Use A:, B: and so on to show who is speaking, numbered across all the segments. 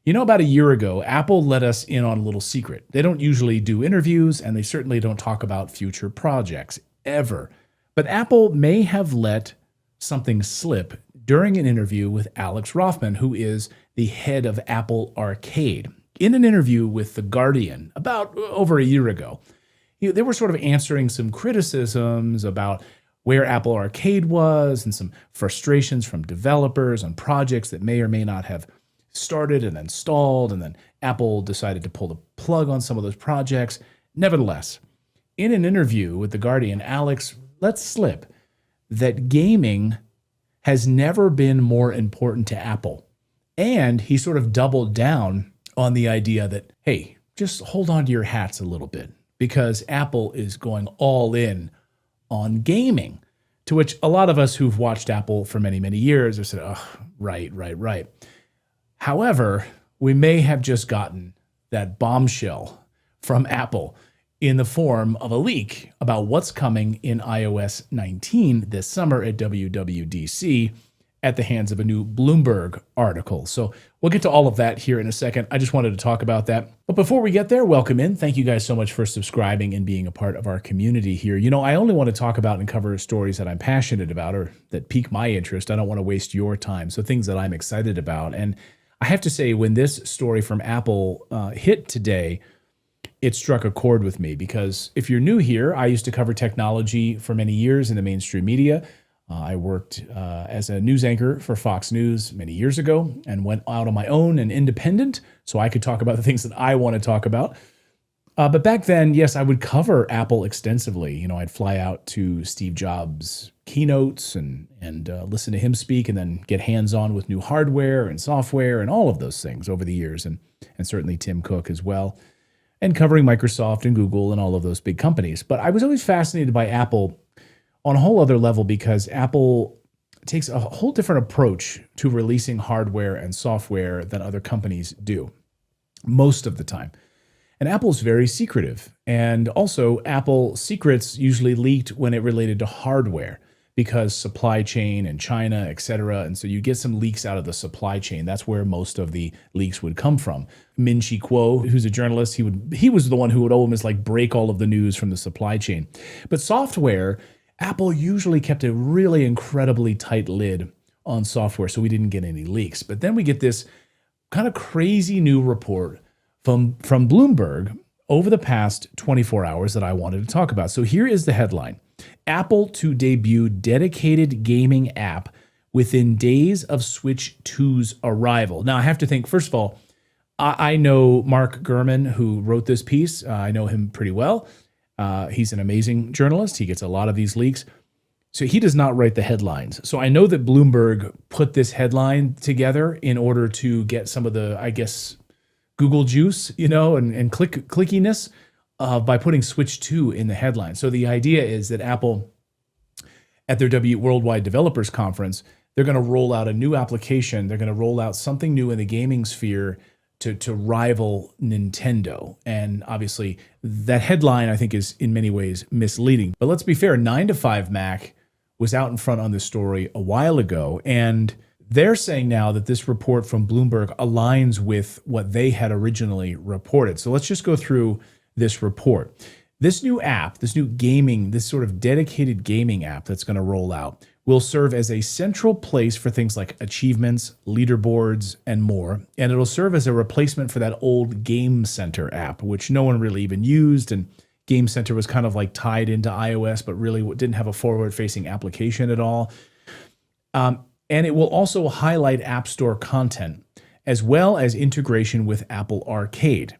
A: About a year ago, Apple let us in on a little secret. They don't usually do interviews, and they certainly don't talk about future projects, ever. But Apple may have let something slip during an interview with Alex Rothman, who is the head of Apple Arcade. In an interview with The Guardian about over a year ago, they were sort of answering some criticisms about where Apple Arcade was and some frustrations from developers on projects that may or may not have started and then stalled, and then Apple decided to pull the plug on some of those projects. Nevertheless, in an interview with The Guardian, Alex lets slip that gaming has never been more important to Apple. And he sort of doubled down on the idea that, hey, just hold on to your hats a little bit because Apple is going all in on gaming. To which a lot of us who've watched Apple for many, many years have said, oh, right. However, we may have just gotten that bombshell from Apple in the form of a leak about what's coming in iOS 19 this summer at WWDC at the hands of a new Bloomberg article. So we'll get to all of that here in a second. I just wanted to talk about that. But before we get there, welcome in. Thank you guys so much for subscribing and being a part of our community here. I only want to talk about and cover stories that I'm passionate about or that pique my interest. I don't want to waste your time. So things that I'm excited about. And I have to say, when this story from Apple hit today, it struck a chord with me because if you're new here, I used to cover technology for many years in the mainstream media. I worked as a news anchor for Fox News many years ago and went out on my own and independent so I could talk about the things that I want to talk about. But back then, yes, I would cover Apple extensively. I'd fly out to Steve Jobs' keynotes and listen to him speak and then get hands-on with new hardware and software and all of those things over the years, and certainly Tim Cook as well, and covering Microsoft and Google and all of those big companies. But I was always fascinated by Apple on a whole other level because Apple takes a whole different approach to releasing hardware and software than other companies do most of the time. And Apple's very secretive. And also, Apple secrets usually leaked when it related to hardware because supply chain and China, et cetera. And so you get some leaks out of the supply chain. That's where most of the leaks would come from. Min-Chi Kuo, who's a journalist, he was the one who would almost break all of the news from the supply chain. But software, Apple usually kept a really incredibly tight lid on software, so we didn't get any leaks. But then we get this kind of crazy new report from Bloomberg over the past 24 hours that I wanted to talk about. So here is the headline. Apple to debut dedicated gaming app within days of Switch 2's arrival. Now, I have to think, first of all, I know Mark Gurman, who wrote this piece. I know him pretty well. He's an amazing journalist. He gets a lot of these leaks. So he does not write the headlines. So I know that Bloomberg put this headline together in order to get some of the, I guess, Google juice, and clickiness by putting Switch 2 in the headline. So the idea is that Apple, at their Worldwide Developers Conference, they're going to roll out a new application. They're going to roll out something new in the gaming sphere to rival Nintendo. And obviously, that headline, I think, is in many ways misleading. But let's be fair, 9to5Mac was out in front on this story a while ago, and they're saying now that this report from Bloomberg aligns with what they had originally reported. So let's just go through this report. This new app, this sort of dedicated gaming app that's going to roll out will serve as a central place for things like achievements, leaderboards, and more. And it'll serve as a replacement for that old Game Center app, which no one really even used. And Game Center was kind of tied into iOS, but really didn't have a forward-facing application at all. And it will also highlight App Store content, as well as integration with Apple Arcade.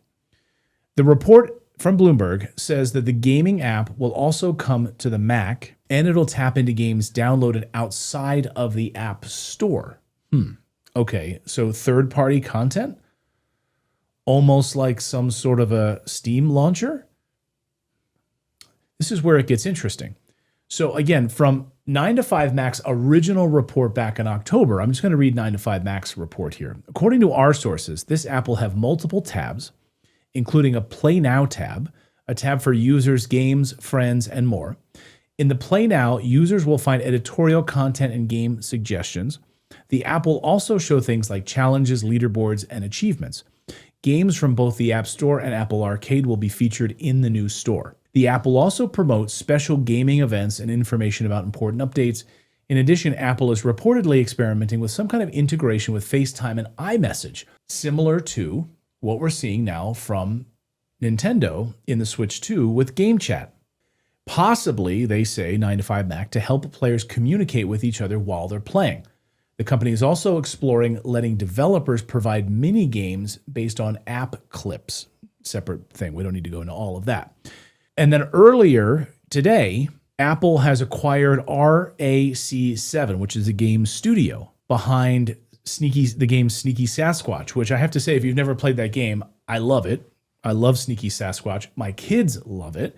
A: The report from Bloomberg says that the gaming app will also come to the Mac, and it'll tap into games downloaded outside of the App Store. Okay, so third-party content? Almost like some sort of a Steam launcher? This is where it gets interesting. So again, from 9to5Mac's original report back in October, I'm just going to read 9to5Mac's report here. According to our sources, this app will have multiple tabs, including a Play Now tab, a tab for users, games, friends, and more. In the Play Now, users will find editorial content and game suggestions. The app will also show things like challenges, leaderboards, and achievements. Games from both the App Store and Apple Arcade will be featured in the new store. The app will also promote special gaming events and information about important updates. In addition, Apple is reportedly experimenting with some kind of integration with FaceTime and iMessage, similar to what we're seeing now from Nintendo in the Switch 2 with Game Chat. Possibly, they say, 9to5Mac, to help players communicate with each other while they're playing. The company is also exploring letting developers provide mini games based on app clips. Separate thing. We don't need to go into all of that. And then earlier today, Apple has acquired RAC7, which is a game studio behind the game Sneaky Sasquatch, which I have to say, if you've never played that game, I love it. I love Sneaky Sasquatch. My kids love it.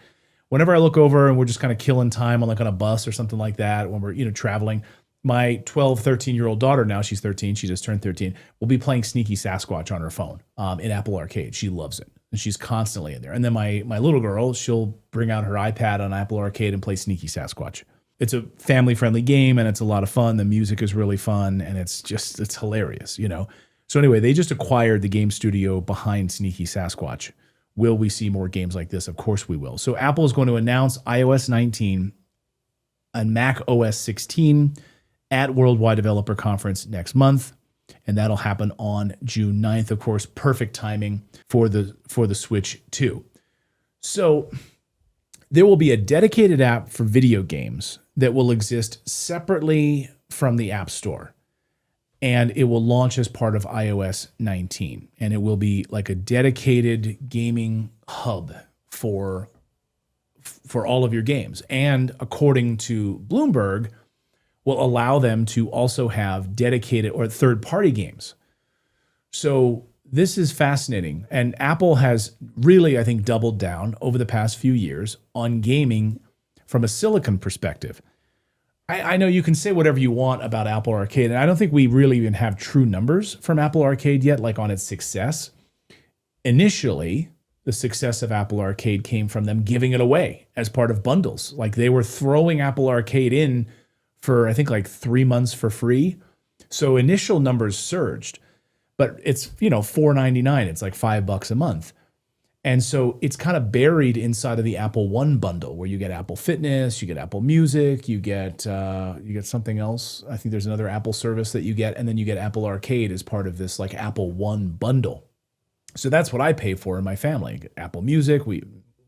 A: Whenever I look over and we're just kind of killing time on a bus or something like that, when we're traveling, my 12, 13-year-old daughter, now she's 13, she just turned 13, will be playing Sneaky Sasquatch on her phone in Apple Arcade. She loves it. And she's constantly in there. And then my little girl, she'll bring out her iPad on Apple Arcade and play Sneaky Sasquatch. It's a family-friendly game, and it's a lot of fun. The music is really fun, and it's hilarious, So anyway, they just acquired the game studio behind Sneaky Sasquatch. Will we see more games like this? Of course we will. So Apple is going to announce iOS 19 and Mac OS 16 at Worldwide Developer Conference next month. And that'll happen on June 9th. Of course, perfect timing for the Switch 2. So there will be a dedicated app for video games that will exist separately from the App Store. And it will launch as part of iOS 19. And it will be like a dedicated gaming hub for all of your games. And according to Bloomberg, will allow them to also have dedicated or third-party games. So this is fascinating. And Apple has really, I think, doubled down over the past few years on gaming from a silicon perspective. I know you can say whatever you want about Apple Arcade, and I don't think we really even have true numbers from Apple Arcade yet, like on its success. Initially, the success of Apple Arcade came from them giving it away as part of bundles. Like they were throwing Apple Arcade in for, I think, like 3 months for free. So initial numbers surged, but it's, $4.99. It's like $5 a month. And so it's kind of buried inside of the Apple One bundle where you get Apple Fitness, you get Apple Music, you get something else. I think there's another Apple service that you get, and then you get Apple Arcade as part of this like Apple One bundle. So that's what I pay for in my family. Apple Music, we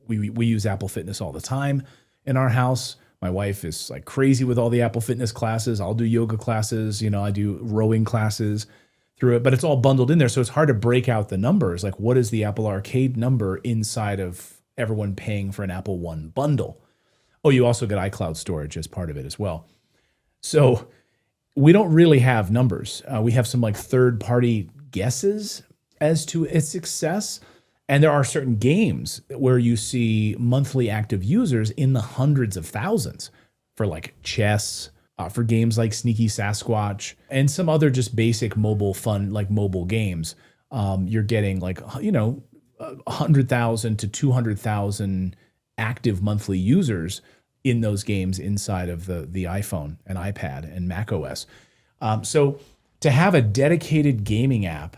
A: use Apple Fitness all the time in our house. My wife is like crazy with all the Apple Fitness classes. I'll do yoga classes, I do rowing classes through it, but it's all bundled in there. So it's hard to break out the numbers. Like what is the Apple Arcade number inside of everyone paying for an Apple One bundle? Oh, you also get iCloud storage as part of it as well. So we don't really have numbers. We have some like third-party guesses as to its success. And there are certain games where you see monthly active users in the hundreds of thousands for like chess, for games like Sneaky Sasquatch, and some other just basic mobile fun, like mobile games. You're getting like, 100,000 to 200,000 active monthly users in those games inside of the iPhone and iPad and Mac OS. So to have a dedicated gaming app,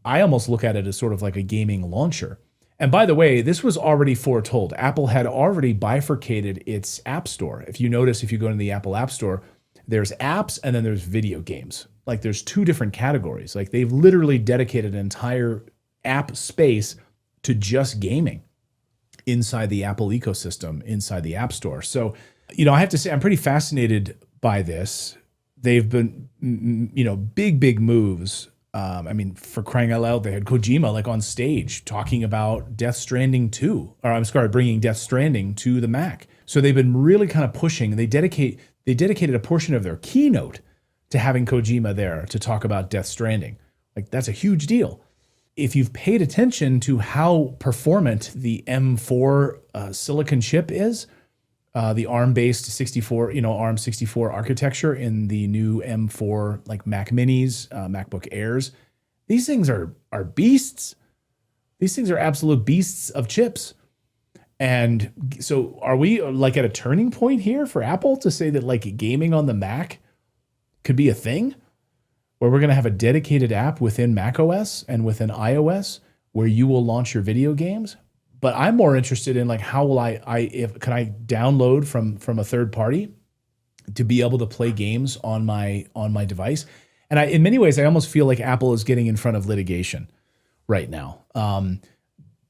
A: I almost look at it as sort of like a gaming launcher. And by the way, this was already foretold. Apple had already bifurcated its App Store. If you notice, if you go to the Apple App Store, there's apps and then there's video games. Like there's two different categories. Like they've literally dedicated an entire app space to just gaming inside the Apple ecosystem, inside the App Store. So, I have to say, I'm pretty fascinated by this. They've been, big moves. For crying out loud, they had Kojima like on stage talking about Death Stranding 2, bringing Death Stranding to the Mac. So they've been really kind of pushing. They dedicated a portion of their keynote to having Kojima there to talk about Death Stranding. Like that's a huge deal. If you've paid attention to how performant the M4 silicon chip is, the ARM-based 64, ARM 64 architecture in the new M4 like Mac Minis, MacBook Airs. These things are beasts. These things are absolute beasts of chips. And so are we like at a turning point here for Apple to say that like gaming on the Mac could be a thing? where we're going to have a dedicated app within macOS and within iOS where you will launch your video games. But I'm more interested in like how will can I download from a third party to be able to play games on my device? And in many ways, I almost feel like Apple is getting in front of litigation right now,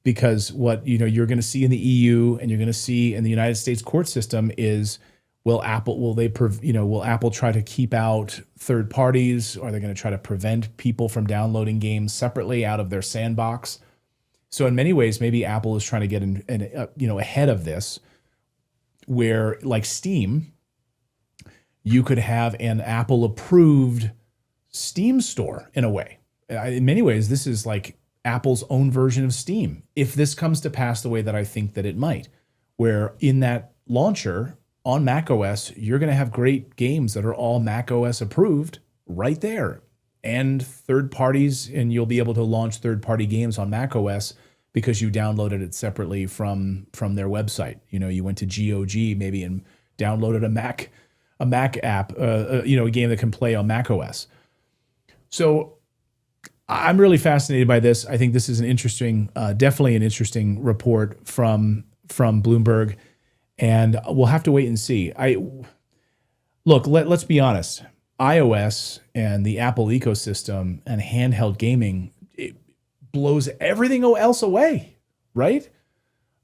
A: because what you're going to see in the EU and you're going to see in the United States court system is, will Apple try to keep out third parties? Are they going to try to prevent people from downloading games separately out of their sandbox? So in many ways, maybe Apple is trying to get ahead of this, where like Steam, you could have an Apple approved Steam store in a way. In many ways, this is like Apple's own version of Steam, if this comes to pass the way that I think that it might, where in that launcher on macOS, you're going to have great games that are all macOS approved right there, and third parties, and you'll be able to launch third-party games on macOS because you downloaded it separately from their website. You went to GOG maybe and downloaded a Mac app, a game that can play on macOS. So I'm really fascinated by this. I think this is definitely an interesting report from Bloomberg, and we'll have to wait and see. Let's be honest. iOS and the Apple ecosystem and handheld gaming, it blows everything else away, right?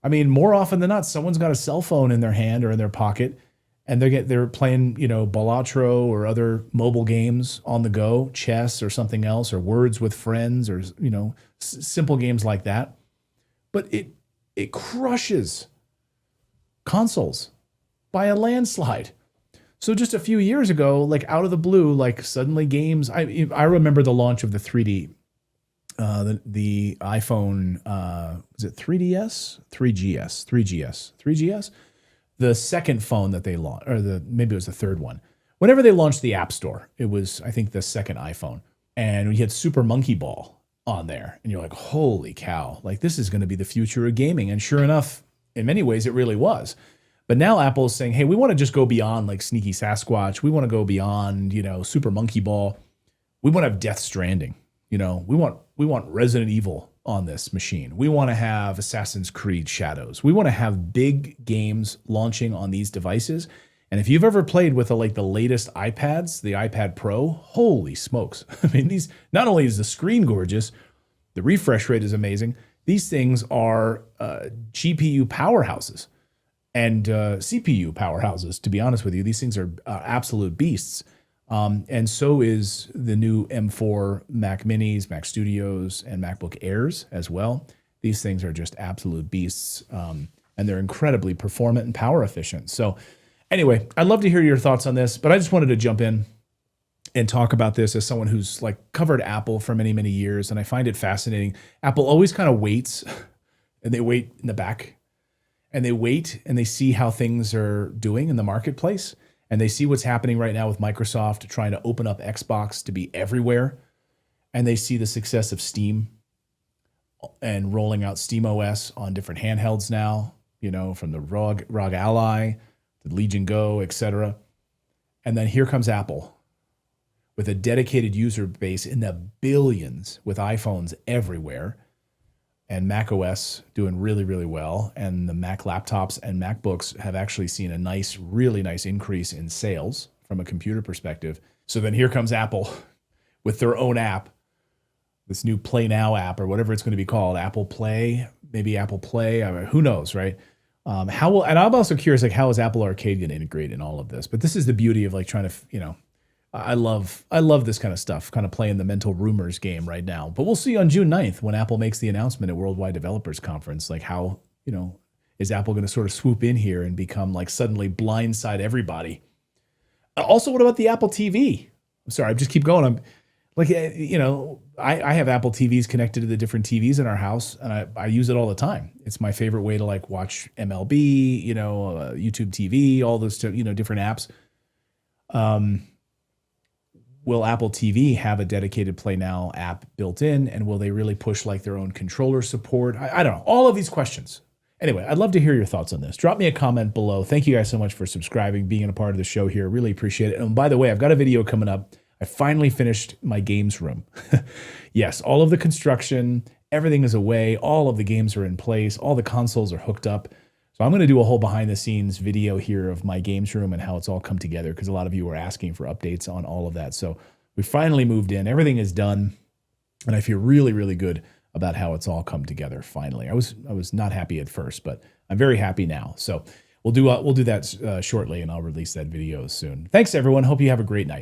A: I mean, more often than not, someone's got a cell phone in their hand or in their pocket, and they're playing, Balatro or other mobile games on the go, chess or something else, or Words with Friends, or simple games like that. But it crushes consoles by a landslide. So just a few years ago, like out of the blue, like suddenly games. I remember the launch of the 3D, the iPhone. Was it 3DS, 3GS? The second phone that they launched, or maybe it was the third one. Whenever they launched the App Store, it was, I think, the second iPhone. And we had Super Monkey Ball on there. And you're like, holy cow, like this is going to be the future of gaming. And sure enough, in many ways, it really was. But now Apple is saying, hey, we want to just go beyond like Sneaky Sasquatch. We want to go beyond, Super Monkey Ball. We want to have Death Stranding. We want Resident Evil on this machine. We want to have Assassin's Creed Shadows. We want to have big games launching on these devices. And if you've ever played with the latest iPads, the iPad Pro, holy smokes. I mean, these, not only is the screen gorgeous, the refresh rate is amazing. These things are GPU powerhouses and CPU powerhouses, to be honest with you. These things are absolute beasts. And so is the new M4 Mac Minis, Mac Studios, and MacBook Airs as well. These things are just absolute beasts, and they're incredibly performant and power efficient. So anyway, I'd love to hear your thoughts on this, but I just wanted to jump in and talk about this as someone who's like covered Apple for many, many years, and I find it fascinating. Apple always kind of waits, and they wait in the back, and they wait and they see how things are doing in the marketplace. And they see what's happening right now with Microsoft trying to open up Xbox to be everywhere. And they see the success of Steam and rolling out SteamOS on different handhelds now, from the ROG Ally, the Legion Go, etc. And then here comes Apple with a dedicated user base in the billions with iPhones everywhere, and macOS doing really, really well. And the Mac laptops and MacBooks have actually seen a really nice increase in sales from a computer perspective. So then here comes Apple with their own app, this new Play Now app, or whatever it's going to be called, Apple Play, maybe Apple Play, I mean, who knows, right? And I'm also curious, like, how is Apple Arcade going to integrate in all of this? But this is the beauty of like trying to, I love this kind of stuff, kind of playing the mental rumors game right now. But we'll see on June 9th when Apple makes the announcement at Worldwide Developers Conference, like how, is Apple going to sort of swoop in here and become like suddenly blindside everybody? Also, what about the Apple TV? I'm sorry, I just keep going. I'm like, I have Apple TVs connected to the different TVs in our house, and I use it all the time. It's my favorite way to like watch MLB, YouTube TV, all those, different apps. Will Apple TV have a dedicated Play Now app built in? And will they really push like their own controller support? I don't know. All of these questions. Anyway, I'd love to hear your thoughts on this. Drop me a comment below. Thank you guys so much for subscribing, being a part of the show here. Really appreciate it. And by the way, I've got a video coming up. I finally finished my games room. Yes, all of the construction, everything is away. All of the games are in place. All the consoles are hooked up. So I'm going to do a whole behind the scenes video here of my games room and how it's all come together, because a lot of you were asking for updates on all of that. So we finally moved in. Everything is done. And I feel really, really good about how it's all come together finally. I was not happy at first, but I'm very happy now. So we'll do that shortly, and I'll release that video soon. Thanks, everyone. Hope you have a great night.